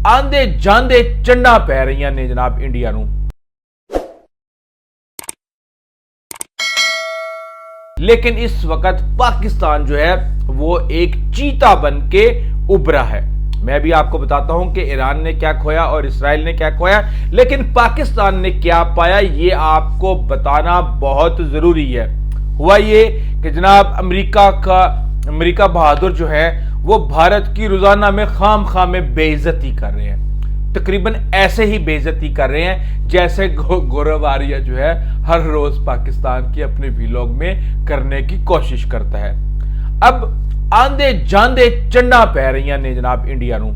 ਆਂਦੇ ਜਾਂਦੇ ਚੰਡਾ ਪੈ ਰਹੀਆਂ ਨੇ ਜਨਾਬ ਇੰਡੀਆ ਨੂੰ। लेकिन इस वक्त पाकिस्तान जो है वो एक चीता बन के उभरा है। मैं भी आपको बताता हूं कि ईरान ने क्या खोया और इसराइल ने क्या खोया, लेकिन पाकिस्तान ने क्या पाया ये आपको बताना बहुत जरूरी है। हुआ ये कि जनाब अमेरिका बहादुर जो है वो भारत की रोजाना में खाम में बेइज्जती कर रहे हैं। तकरीबन ऐसे ही बेइज्जती कर रहे हैं जैसे गौरव आर्या जो है हर रोज पाकिस्तान की अपने व्लॉग में करने की कोशिश करता है। अब आंदे जांदे चंडा पै रही ने जनाब इंडिया नू,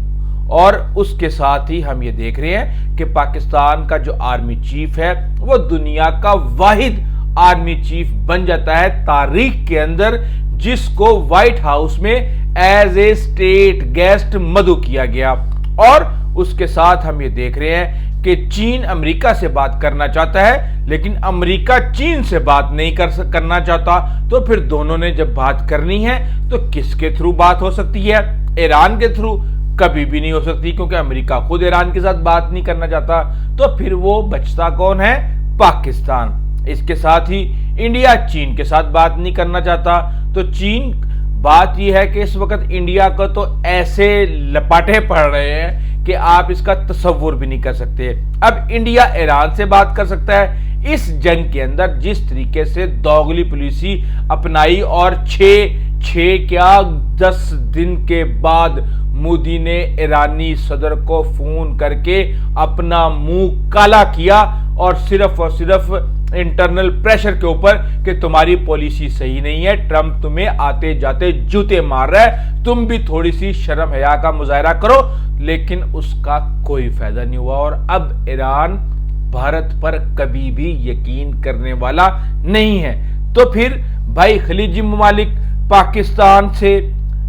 और उसके साथ ही हम ये देख रहे हैं कि पाकिस्तान का जो आर्मी चीफ है वो दुनिया का वाहिद आर्मी चीफ बन जाता है तारीख के अंदर, जिसको व्हाइट हाउस में एज ए स्टेट गेस्ट मदऊ किया गया। और उसके साथ हम ये देख रहे हैं कि चीन अमेरिका से बात करना चाहता है, लेकिन अमेरिका चीन से बात नहीं करना चाहता। तो फिर दोनों ने जब बात करनी है तो किसके थ्रू बात हो सकती है? ईरान के थ्रू कभी भी नहीं हो सकती, क्योंकि अमेरिका खुद ईरान के साथ बात नहीं करना चाहता। तो फिर वो बचता कौन है? पाकिस्तान। इसके साथ ही इंडिया चीन के साथ बात नहीं करना चाहता। तो चीन, बात यह है कि इस वक्त इंडिया को तो ऐसे लपाटे पड़ रहे हैं कि आप इसका तसव्वुर भी नहीं कर सकते। अब इंडिया ईरान से बात कर सकता है। इस जंग के अंदर जिस तरीके से दोगली पॉलिसी अपनाई, और 10 दिन के बाद मोदी ने ईरानी सदर को फोन करके अपना मुंह काला किया, और सिर्फ इंटरनल प्रेशर के ऊपर कि तुम्हारी पॉलिसी सही नहीं है, ट्रंप तुम्हें आते जाते जूते मार रहा है, तुम भी थोड़ी सी शर्म हया का मुजाहरा करो। लेकिन उसका कोई फायदा नहीं हुआ, और अब ईरान भारत पर कभी भी यकीन करने वाला नहीं है। तो फिर भाई खलीजी ममालिक पाकिस्तान से,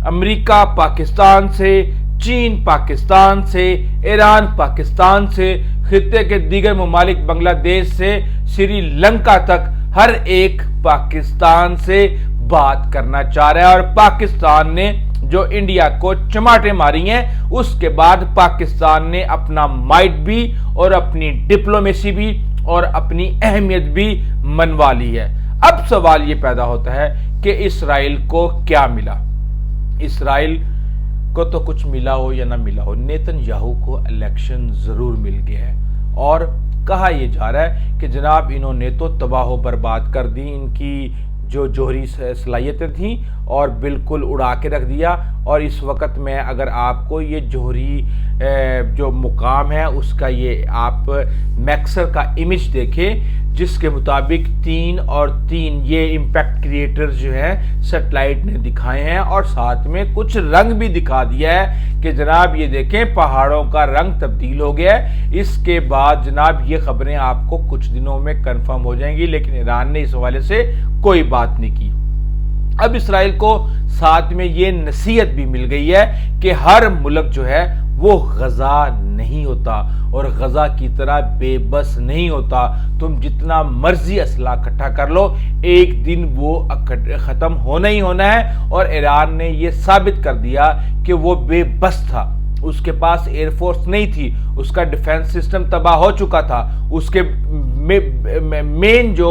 अमेरिका पाकिस्तान से, चीन पाकिस्तान से, ईरान पाकिस्तान से, खित्ते के दीगर ममालिक बांग्लादेश से श्रीलंका तक हर एक पाकिस्तान से बात करना चाह रहा है। और पाकिस्तान ने जो इंडिया को चमाटे मारी हैं, उसके बाद पाकिस्तान ने अपना माइट भी और अपनी डिप्लोमेसी भी और अपनी अहमियत भी मनवा ली है। अब सवाल ये पैदा होता है कि इसराइल को क्या मिला? इसराइल को तो कुछ मिला हो या ना मिला हो, नेतन्याहू को इलेक्शन जरूर मिल गया है। और कहा यह जा रहा है कि जनाब इन्होंने तो तबाह बर्बाद कर दी, इनकी जो जोहरी सलाहियतें थी और बिल्कुल उड़ा के रख दिया। और इस वक्त में अगर आपको ये जोहरी जो मुकाम है उसका ये आप मैक्सर का इमेज देखें, जिसके मुताबिक 3 और 3 ये इम्पैक्ट क्रिएटर्स जो हैं सैटेलाइट ने दिखाए हैं, और साथ में कुछ रंग भी दिखा दिया है कि जनाब ये देखें पहाड़ों का रंग तब्दील हो गया है। इसके बाद जनाब ये खबरें आपको कुछ दिनों में कंफर्म हो जाएंगी, लेकिन ईरान ने इस हवाले से कोई बात नहीं की। अब इसराइल को साथ में ये नसीहत भी मिल गई है कि हर मुल्क जो है वो गजा नहीं होता और गजा की तरह बेबस नहीं होता। तुम जितना मर्जी असला इकट्ठा कर लो, एक दिन वो खत्म होना ही होना है। और ईरान ने ये साबित कर दिया कि वो बेबस था, उसके पास एयरफोर्स नहीं थी, उसका डिफेंस सिस्टम तबाह हो चुका था, उसके मेन जो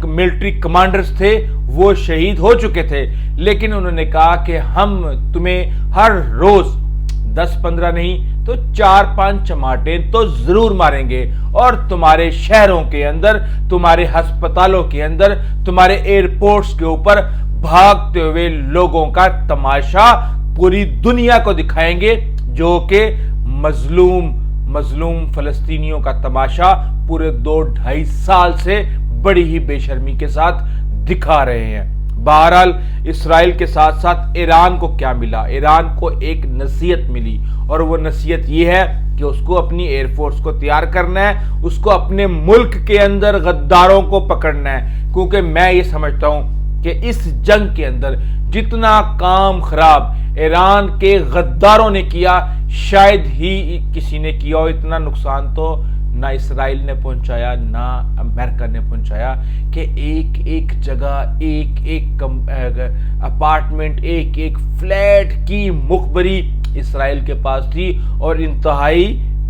मिलिट्री कमांडर्स थे वो शहीद हो चुके थे। लेकिन उन्होंने कहा कि हम तुम्हें हर रोज 10-15 नहीं तो 4-5 चमाटे तो जरूर मारेंगे, और तुम्हारे शहरों के अंदर, तुम्हारे अस्पतालों के अंदर, तुम्हारे एयरपोर्ट्स के ऊपर भागते हुए लोगों का तमाशा पूरी दुनिया को दिखाएंगे, जो कि मजलूम फलस्तीनियों का तमाशा पूरे 2-2.5 साल से बड़ी ही बेशर्मी के साथ दिखा रहे हैं। बहरहाल इसराइल के साथ साथ ईरान को क्या मिला? ईरान को एक नसीहत मिली, और वो नसीहत ये है कि उसको अपनी एयरफोर्स को तैयार करना है, उसको अपने मुल्क के अंदर गद्दारों को पकड़ना है। क्योंकि मैं ये समझता हूं कि इस जंग के अंदर जितना काम खराब ईरान के गद्दारों ने किया, शायद ही किसी ने किया हो। इतना नुकसान तो ना इसराइल ने पहुंचाया ना अमेरिका ने पहुंचाया कि एक जगह एक अपार्टमेंट, एक फ्लैट की मुखबरी اسرائیل کے پاس تھی اور انتہائی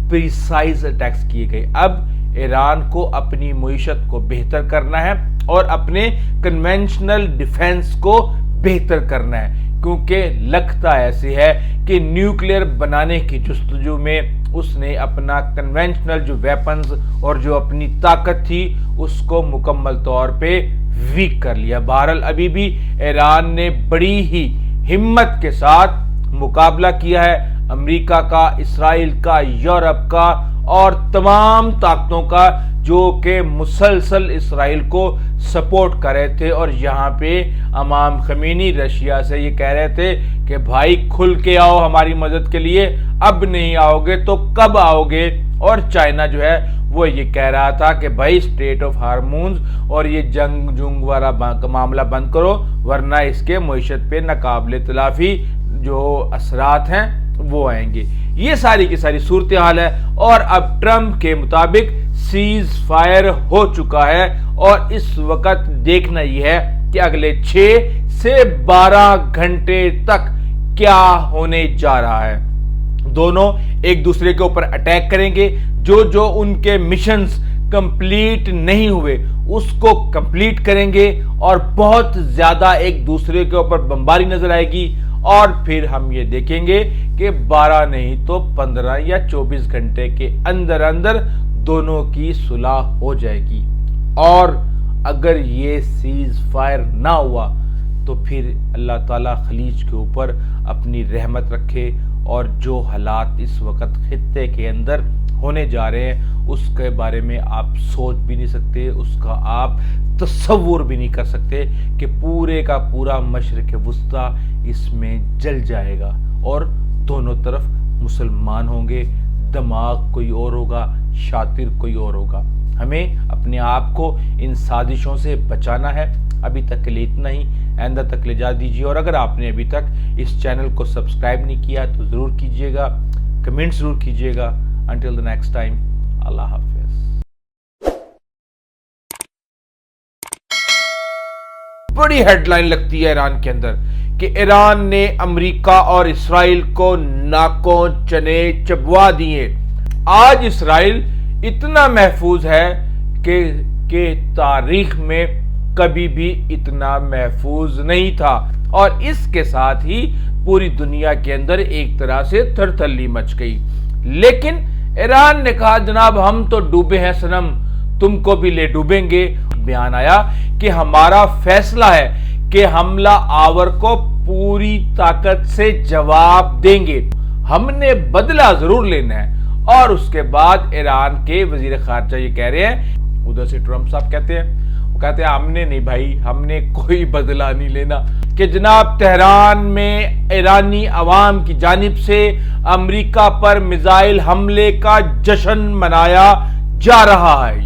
پریسائز اٹیکس کیے گئے۔ اب ایران کو اپنی معیشت کو بہتر کرنا ہے اور اپنے کنونشنل ڈیفنس کو بہتر کرنا ہے، کیونکہ لگتا ایسے ہے کہ نیوکلیئر بنانے کی جستجو میں اس نے اپنا کنونشنل جو ویپنز اور جو اپنی طاقت تھی اس کو مکمل طور پہ ویک کر لیا۔ بہرحال ابھی بھی ایران نے بڑی ہی ہمت کے ساتھ مقابلہ کیا ہے امریکہ کا، اسرائیل کا، یورپ کا اور تمام طاقتوں کا، جو کہ مسلسل اسرائیل کو سپورٹ کر رہے تھے۔ اور یہاں پہ امام خمینی رشیا سے یہ کہہ رہے تھے کہ بھائی کھل کے آؤ ہماری مدد کے لیے، اب نہیں آؤ گے تو کب آؤ گے؟ اور چائنا جو ہے وہ یہ کہہ رہا تھا کہ بھائی اسٹریٹ آف ہارمونز اور یہ جنگ والا معاملہ بند کرو، ورنہ اس کے معیشت پہ ناقابل تلافی جو اثرات ہیں وہ آئیں گے۔ یہ ساری کی ساری صورتحال ہے، اور اب ٹرمپ کے مطابق سیز فائر ہو چکا ہے، اور اس وقت دیکھنا یہ ہے کہ اگلے 6 سے 12 گھنٹے تک کیا ہونے جا رہا ہے۔ دونوں ایک دوسرے کے اوپر اٹیک کریں گے، جو ان کے مشنز کمپلیٹ نہیں ہوئے اس کو کمپلیٹ کریں گے، اور بہت زیادہ ایک دوسرے کے اوپر بمباری نظر آئے گی، اور پھر ہم یہ دیکھیں گے کہ 12 نہیں تو 15 یا 24 گھنٹے کے اندر اندر دونوں کی صلح ہو جائے گی۔ اور اگر یہ سیز فائر نہ ہوا تو پھر اللہ تعالیٰ خلیج کے اوپر اپنی رحمت رکھے، اور جو حالات اس وقت خطے کے اندر ہونے جا رہے ہیں اس کے بارے میں آپ سوچ بھی نہیں سکتے، اس کا آپ تصور بھی نہیں کر سکتے کہ پورے کا پورا مشرق وسطیٰ اس میں جل جائے گا، اور دونوں طرف مسلمان ہوں گے، دماغ کوئی اور ہوگا، شاطر کوئی اور ہوگا۔ ہمیں اپنے آپ کو ان سازشوں سے بچانا ہے۔ ابھی تک کے لیے اتنا ہی، آئندہ تک لے جا دیجیے، اور اگر آپ نے ابھی تک اس چینل کو سبسکرائب نہیں کیا تو ضرور کیجیے گا، کمنٹ ضرور کیجیے گا۔ Until the next time, اللہ حافظ۔ بڑی ہیڈ لائن لگتی ہے ایران کے اندر کہ ایران نے امریکہ اور اسرائیل کو ناکوں چنے چبوا دیے۔ آج اسرائیل اتنا محفوظ ہے کہ تاریخ میں کبھی بھی اتنا محفوظ نہیں تھا، اور اس کے ساتھ ہی پوری دنیا کے اندر ایک طرح سے تھرتھلی مچ گئی۔ لیکن ایران نے کہا جناب ہم تو ڈوبے ہیں صنم، تم کو بھی لے ڈوبیں گے۔ بیان آیا کہ ہمارا فیصلہ ہے کہ حملہ آور کو پوری طاقت سے جواب دیں گے، ہم نے بدلہ ضرور لینا ہے۔ اور اس کے بعد ایران کے وزیر خارجہ یہ کہہ رہے ہیں، ادھر سے ٹرمپ صاحب کہتے ہیں ہم نے نہیں بھائی، ہم نے کوئی بدلہ نہیں لینا، کہ جناب تہران میں ایرانی عوام کی جانب سے امریکہ پر میزائل حملے کا جشن منایا جا رہا ہے۔